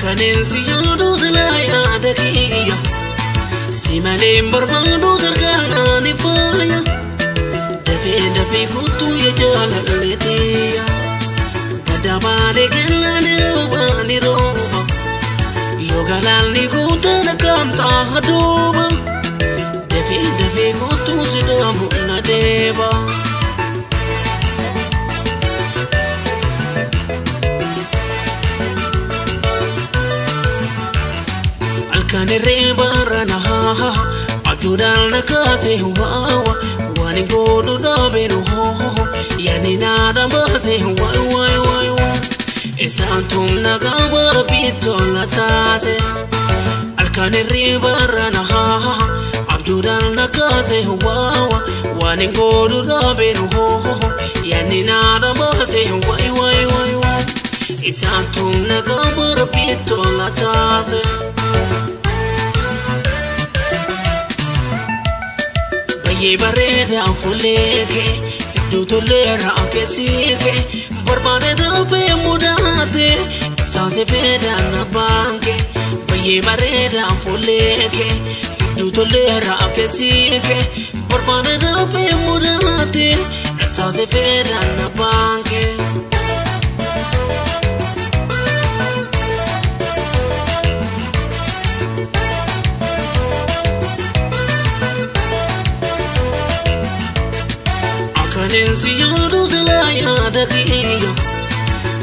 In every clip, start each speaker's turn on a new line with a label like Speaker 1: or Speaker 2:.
Speaker 1: Alkanensi yaadu silaya dakiya Simaleen barbaadu sargaanani faaya Dafee kutu ya jaalalleetiya Badamaale kennani roba Yoo galaalni guutaan kamtaa haduuba Dafee kutu sidaamu na deeba Alkanirree barana ajuudhaan nakaase waawa waan godhu dhaabenu yaani naada baase waay isaan tumna gaabara bittoon asaase Alkanirree barana ajuudhaan nakaase waawa waan godhu dhaabenu yaani naada baase waay isaan tumna gaabara bittoon asaase Ye bareda fuleke du tolera kesike barbade da be mudate sanse feda na banke ye bareda fuleke du tolera kesike barbade da be mudate sanse feda na banke Alkanensi yaadu silaya dakiya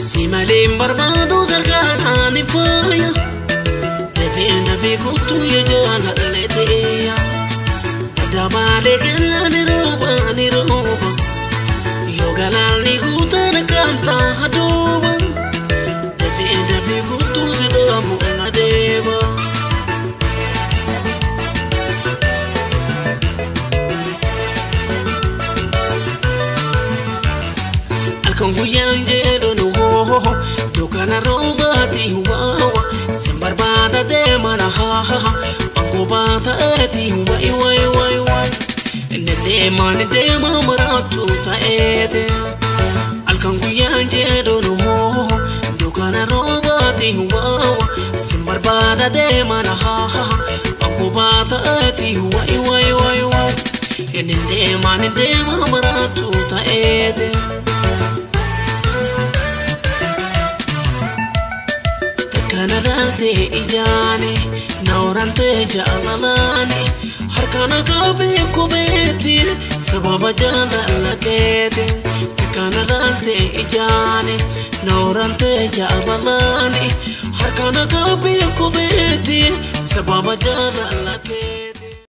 Speaker 1: Simaleen barbaadu sargaanani faaya Dafee kutu ya jaalalleetiya Badamaale kennani roba Yoo galaalni guutaan kamtaa haduuba Dafee kutu sidaamu na deeba Konguyaan jedhanu dukana roobati waawa simbarbada deemana angobaa ta'eeti waay inni deema maraatu ta'eete Alkanguyaan jedhanu dukana roobati waawa simbarbada deemana angobaa ta'eeti waay inni deema maraatu ta'eete Kana dalte ijani naurante jaalalani harkana gabe kubeti sababa jaalalakete Kana dalte ijani naurante jaalalani harkana gabe kubeti sababa jaalalakete